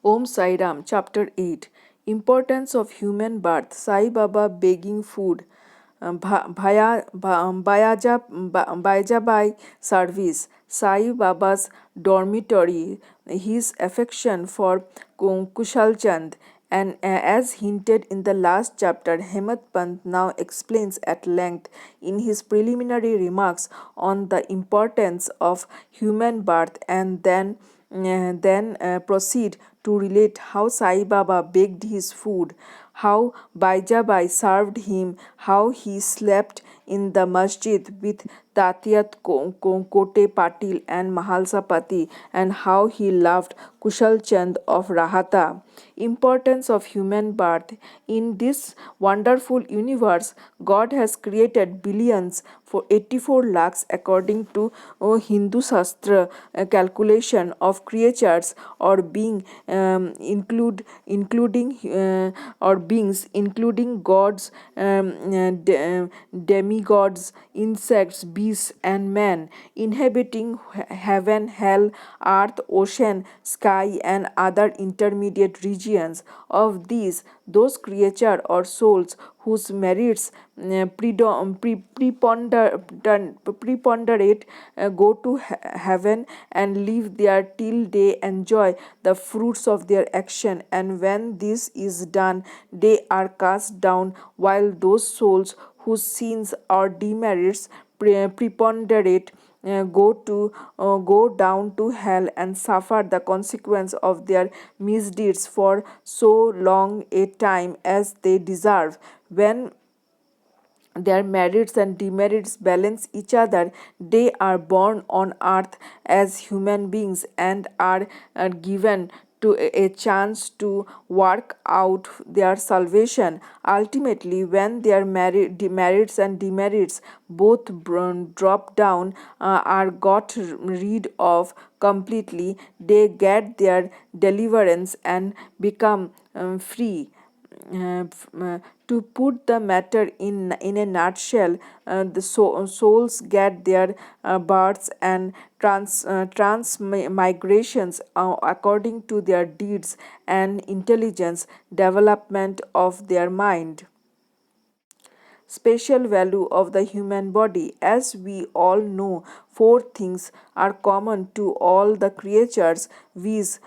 Om Sai Ram, Chapter 8. Importance of Human Birth. Sai Baba begging food. Baijabai service. Sai Baba's dormitory. His affection for Kushal Chand. And as hinted in the last chapter, Hemant Pant now explains at length in his preliminary remarks on the importance of human birth and then proceed to relate how Sai Baba baked his food, how Baijabai served him, how he slept in the masjid with Tatiyat Kote Patil and Mahalsapati, and how he loved Kushal Chand of Rahata. Importance of human birth. In this wonderful universe, God has created billions for 84 lakhs according to Hindu Shastra calculation of creatures or being including or beings including gods, demigods, insects, beasts, and man inhabiting heaven, hell, earth, ocean, sky, and other intermediate regions. Of these, those creatures or souls whose merits preponderate go to heaven and live there till they enjoy the fruits of their action, and when this is done they are cast down, while those souls whose sins or demerits preponderate go down to hell and suffer the consequence of their misdeeds for so long a time as they deserve. When their merits and demerits balance each other, they are born on earth as human beings and are given to a chance to work out their salvation. Ultimately, when their merits and demerits both drop down, are got rid of completely, they get their deliverance and become free. To put the matter in a nutshell, the souls get their births and transmigrations according to their deeds and intelligence development of their mind. Special value of the human body. As we all know, four things are common to all the creatures, viz.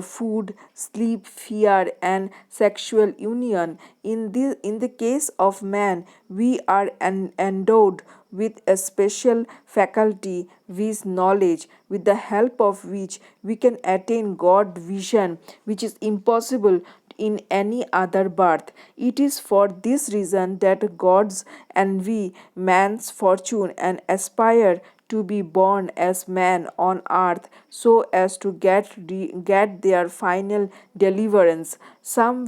Food, sleep, fear, and sexual union. In the case of man, we are endowed with a special faculty, viz. Knowledge, with the help of which we can attain God vision, which is impossible in any other birth. It is for this reason that gods envy man's fortune and aspire to be born as man on earth so as to get their final deliverance. Some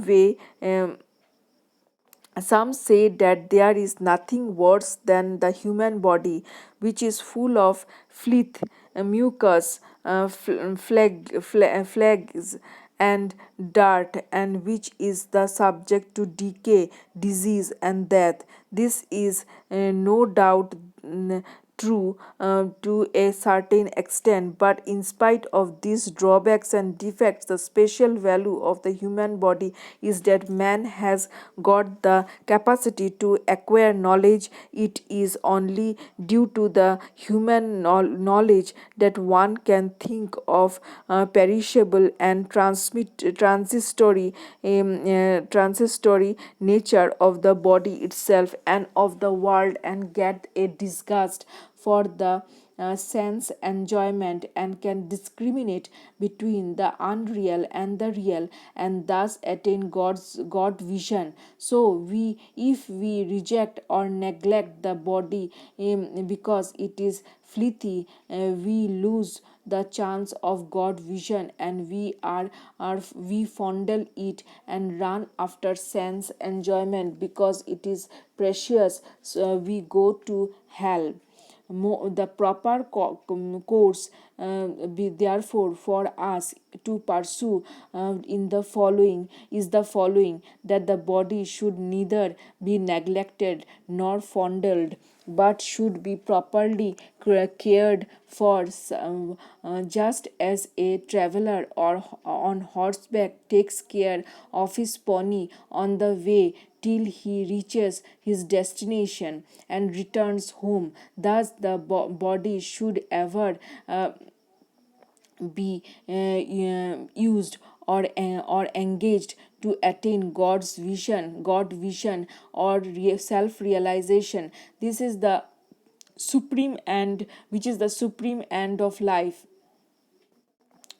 say that there is nothing worse than the human body, which is full of filth, mucus, flags, and dirt, and which is the subject to decay, disease, and death. This is no doubt true to a certain extent, but in spite of these drawbacks and defects, the special value of the human body is that man has got the capacity to acquire knowledge. It is only due to the human knowledge that one can think of perishable and transitory nature of the body itself and of the world, and get a disgust for the sense enjoyment, and can discriminate between the unreal and the real, and thus attain God vision. So we if we reject or neglect the body because it is fleeting, we lose the chance of God vision, and we fondle it and run after sense enjoyment because it is precious. So we go to hell. The proper course therefore for us to pursue in the following is the following, that the body should neither be neglected nor fondled, but should be properly cared for, just as a traveler or on horseback takes care of his pony on the way till he reaches his destination and returns home. Thus the body should ever be used or engaged to attain God vision or self realization. This is the supreme end, which is the supreme end of life.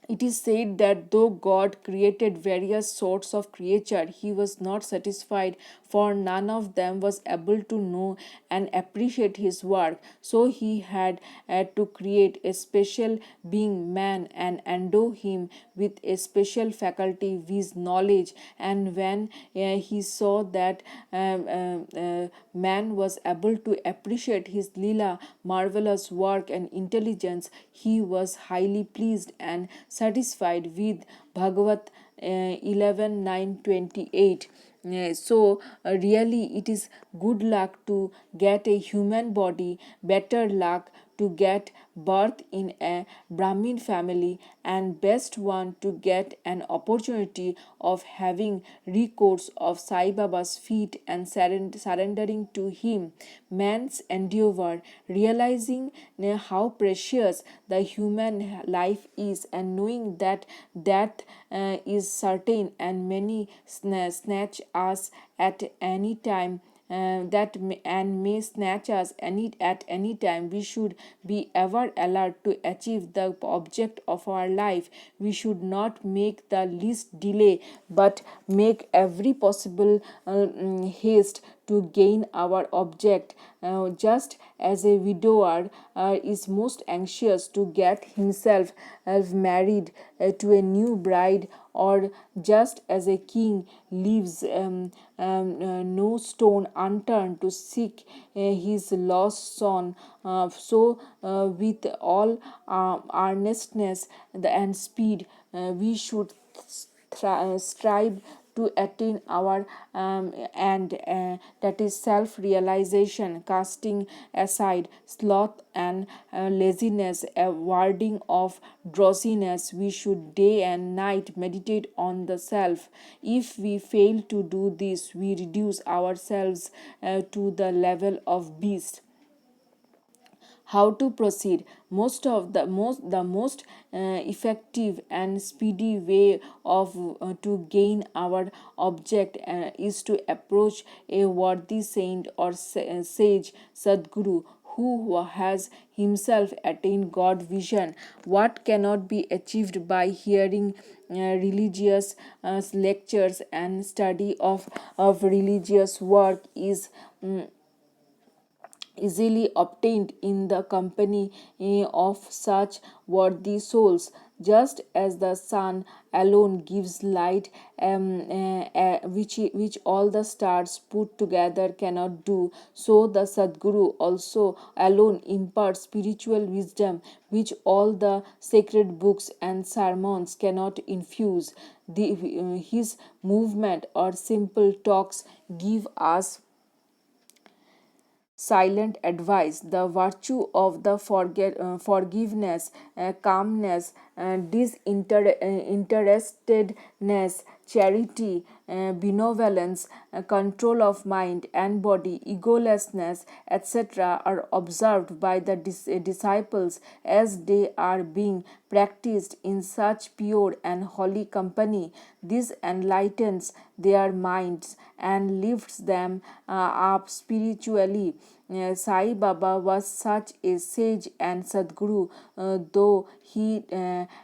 It is said that though God created various sorts of creature, he was not satisfied, for none of them was able to know and appreciate his work. So he had to create a special being, man, and endow him with a special faculty, viz. Knowledge. And when he saw that man was able to appreciate his Leela marvelous work and intelligence, he was highly pleased and satisfied with Bhagavat 11:9-28. Really it is good luck to get a human body, better luck to get birth in a Brahmin family, and best one to get an opportunity of having recourse of Sai Baba's feet and surrendering to him. Man's endeavor, realizing how precious the human life is, and knowing that death is certain and many snatch us at any time, and may snatch us at any time, we should be ever alert to achieve the object of our life. We should not make the least delay, but make every possible haste to gain our object, just as a widower is most anxious to get himself married to a new bride, or just as a king leaves no stone unturned to seek his lost son, with all earnestness and speed, we should strive to attain our and that is self realization, casting aside sloth and laziness, a warding of drowsiness. We should day and night meditate on the self. If we fail to do this, we reduce ourselves to the level of beast. How to proceed? Most effective and speedy way of to gain our object is to approach a worthy saint or sage Sadguru, who has himself attained God vision. What cannot be achieved by hearing religious lectures and study of religious work is easily obtained in the company of such worthy souls. Just as the sun alone gives light, which all the stars put together cannot do, so the Sadguru also alone imparts spiritual wisdom, which all the sacred books and sermons cannot infuse. His movement or simple talks give us silent advice, the virtue of the forgiveness, calmness, disinterestedness, charity, benevolence, control of mind and body, egolessness, etc., are observed by the disciples as they are being practiced in such pure and holy company. This enlightens their minds and lifts them up spiritually. Sai Baba was such a sage and Sadguru, though he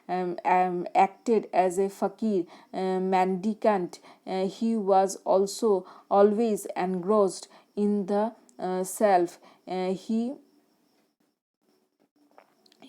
acted as a fakir, mendicant. He was also always engrossed in the self.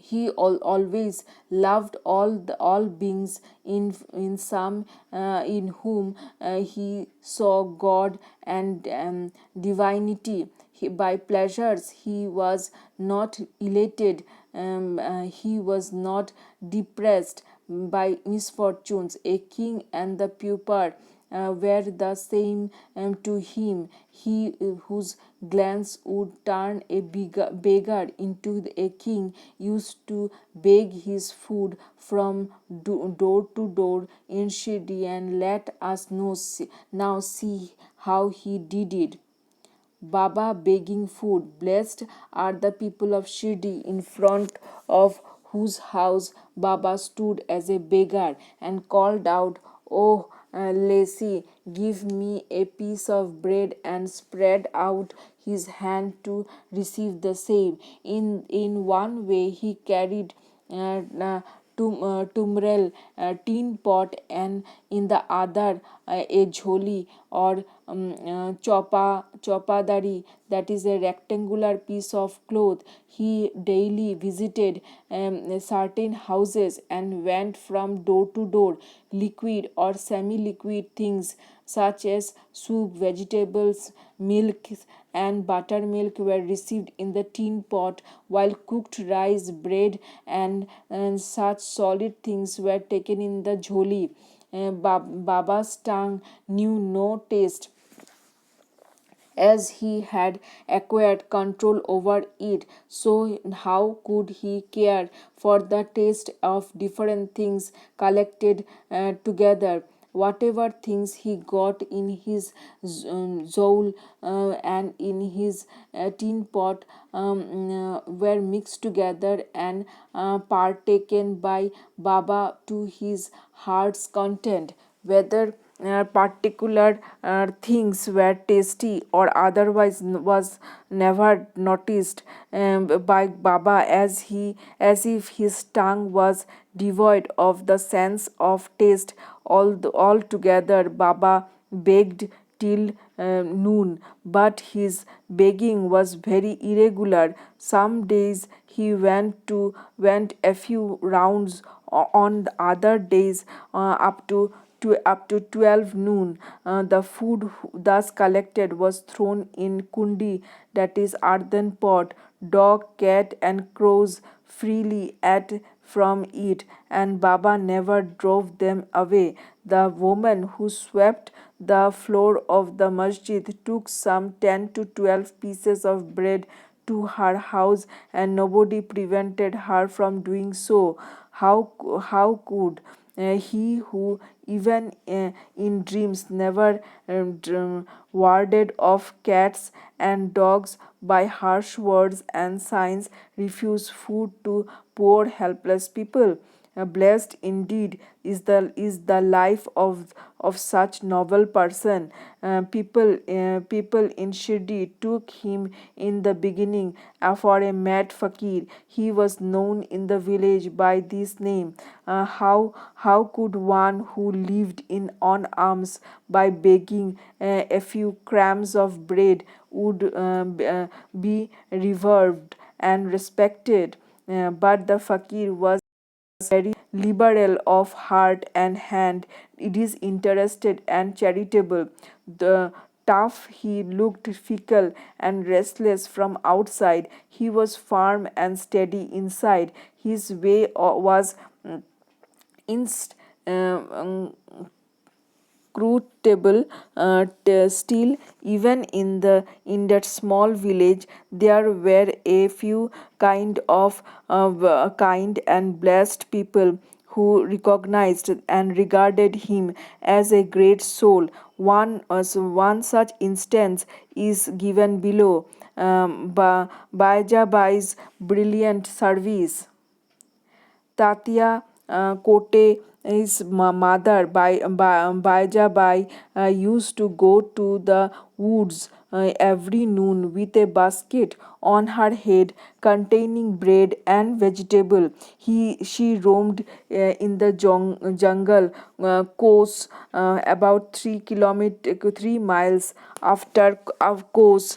he always loved all beings in some in whom he saw God and divinity. By pleasures he was not elated, he was not depressed by misfortunes. A king and the pauper were the same to him. He whose glance would turn a beggar into a king used to beg his food from door to door in Shirdi, and let us know now see how he did it. Baba begging food. Blessed are the people of Shirdi, in front of whose house Baba stood as a beggar and called out, "Oh, Lacy, give me a piece of bread," and spread out his hand to receive the same. In one way, he carried tumbrel, tin pot, and in the other a jholi or chopadari, that is a rectangular piece of cloth. He daily visited certain houses and went from door to door. Liquid or semi-liquid things such as soup, vegetables, milk, and buttermilk were received in the tin pot, while cooked rice, bread, and such solid things were taken in the jholi. Baba's tongue knew no taste, as he had acquired control over it. So, how could he care for the taste of different things collected together? Whatever things he got in his zowl and in his tin pot were mixed together and partaken by Baba to his heart's content. Whether particular things were tasty or otherwise was never noticed by Baba, as if his tongue was devoid of the sense of taste. Altogether, Baba begged till noon, but his begging was very irregular. Some days he went a few rounds, on the other days up to 12 noon. The food thus collected was thrown in kundi, that is earthen pot. Dog, cat, and crows freely ate from it, and Baba never drove them away. The woman who swept the floor of the masjid took some 10 to 12 pieces of bread to her house, and nobody prevented her from doing so. How could he who even in dreams never warded off cats and dogs by harsh words and signs refuse food to poor helpless people? Blessed indeed is the life of such noble person. People in Shirdi took him in the beginning for a mad fakir. He was known in the village by this name. How could one who lived in on alms by begging a few crumbs of bread would be revered and respected? But the fakir was very liberal of heart and hand. It is interested and charitable. The tough, he looked fickle and restless from outside. He was firm and steady inside. His way was inst scrutable. Still, even in that small village, there were a few kind and blessed people who recognized and regarded him as a great soul. One such instance is given below. Baija's brilliant service. Tatia Kote, his mother, Baija Bai, used to go to the woods every noon with a basket on her head containing bread and vegetable. She roamed in the jungle course about 3 miles after of course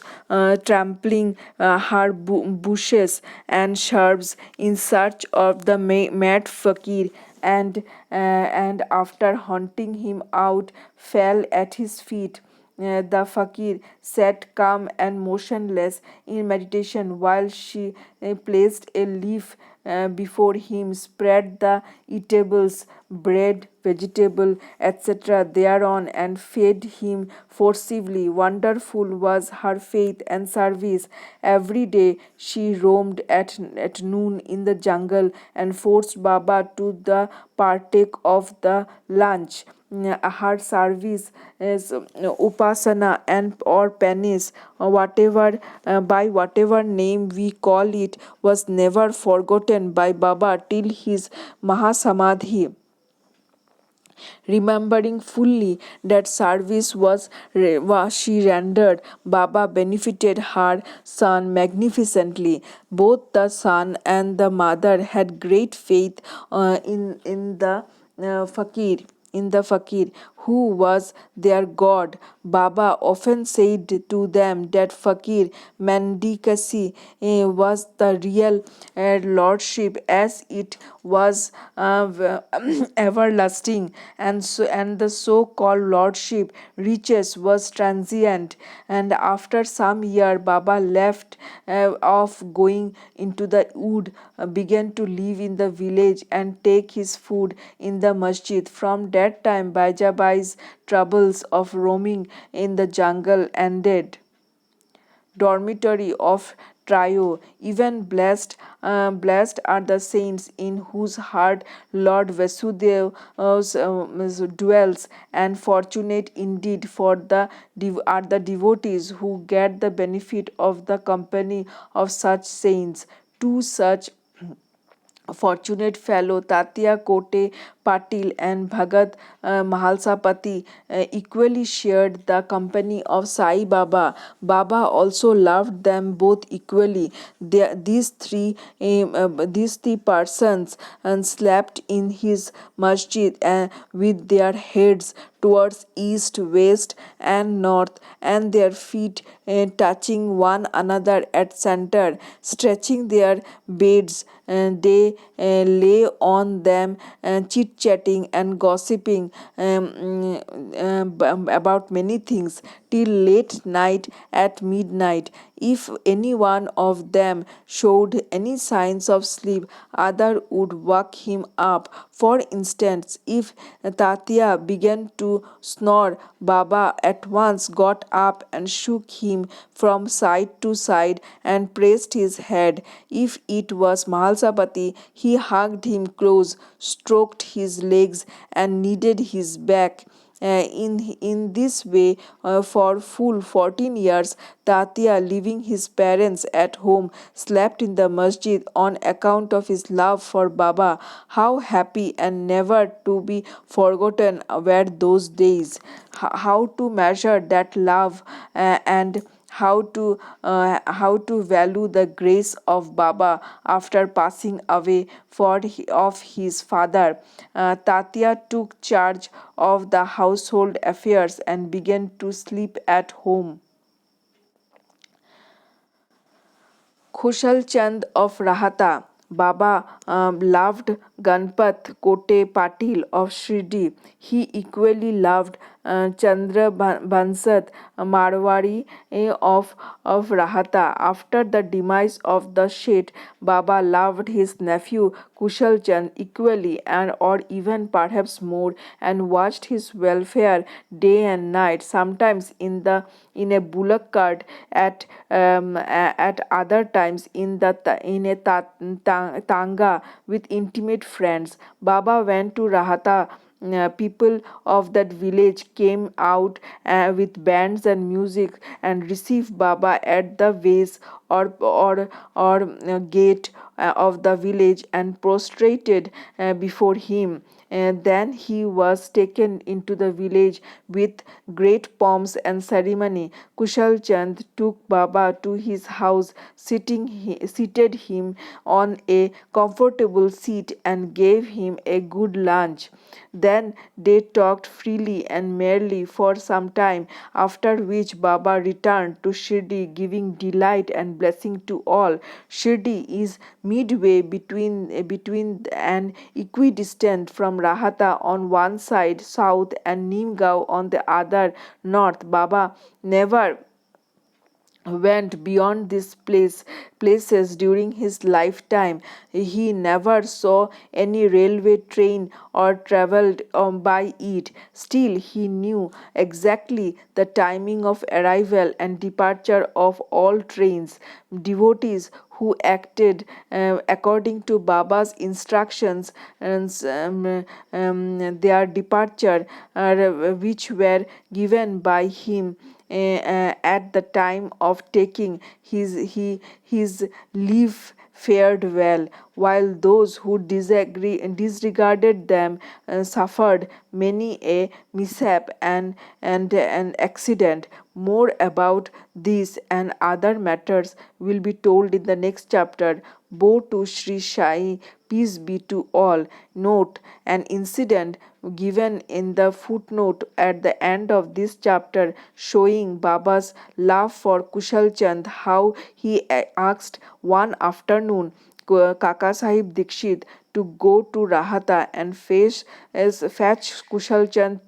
trampling her bushes and shrubs in search of the mad fakir, and after hunting him out fell at his feet. The fakir sat calm and motionless in meditation while she placed a leaf before him, spread the eatables, bread, vegetable, etc., thereon, and fed him forcibly. Wonderful was her faith and service. Every day she roamed at noon in the jungle and forced Baba to the partake of the lunch. Her service is upasana and or penance, whatever by whatever name we call it, was never forgotten by Baba till his Mahasamadhi. Remembering fully that service was she rendered, Baba benefited her son magnificently. Both the son and the mother had great faith in the fakir who was their god. Baba often said to them that fakir mendicancy was the real lordship, as it was everlasting, and the so-called lordship riches was transient. And after some year Baba left off going into the wood, began to live in the village and take his food in the masjid. From that time Bajabai's troubles of roaming in the jungle ended. Dormitory of Trio. Even blessed are the saints in whose heart Lord Vasudev dwells, and fortunate indeed for the are the devotees who get the benefit of the company of such saints. Two such fortunate fellow Tatya Kote Patil and Bhagat Mahalsapati equally shared the company of Sai Baba. Baba also loved them both equally. These three persons slept in his masjid with their heads towards east, west, and north, and their feet touching one another at center. Stretching their beds, they lay on them, chit chatting and gossiping about many things till late night. At midnight, if any one of them showed any signs of sleep, other would wake him up. For instance, if Tatya began to snore, Baba at once got up and shook him from side to side and pressed his head. If it was Mahalsapati, he hugged him close, stroked his legs, and kneaded his back. In this way, for full 14 years, Tatya, leaving his parents at home, slept in the masjid on account of his love for Baba. How happy and never to be forgotten were those days. How to measure that love, and how to value the grace of Baba after passing away of his father. Tatya took charge of the household affairs and began to sleep at home. Khushal Chand of Rahata. Baba loved Ganpat Kote Patil of Shirdi. He equally loved Chandra Bansat Marwari of Rahata. After the demise of the Shet, Baba loved his nephew Kushal Chand equally, and or even perhaps more, and watched his welfare day and night, sometimes in a bullock cart, at other times in a tanga with intimate friends. Baba went to Rahata. People of that village came out with bands and music and received Baba at the ways or gate of the village and prostrated before him. Then he was taken into the village with great pomps and ceremony. Kushal Chand took Baba to his house, seated him on a comfortable seat, and gave him a good lunch. Then they talked freely and merrily for some time, after which Baba returned to Shirdi, giving delight and blessing to all. Shirdi is midway between and equidistant from Rahata on one side south and Nimgao on the other north. Baba never went beyond these places during his lifetime. He never saw any railway train or traveled by it. Still, he knew exactly the timing of arrival and departure of all trains. Devotees who acted according to Baba's instructions and their departure, which were given by him at the time of taking his leave, fared well, while those who disregarded them suffered many a mishap and an accident. More about this and other matters will be told in the next chapter. Bow to Sri Sai, peace be to all. Note an incident given in the footnote at the end of this chapter showing Baba's love for Kushal Chand, how he asked one afternoon Kaka Sahib Dikshit to go to Rahata and fetch Kushal Chand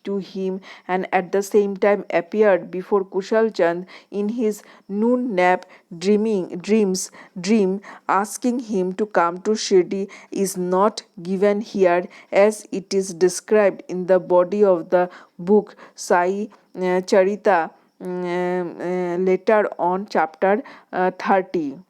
to him, and at the same time appeared before Kushal Chand in his noon nap dream asking him to come to Shirdi is not given here as it is described in the body of the book Sai Charita later on chapter 30.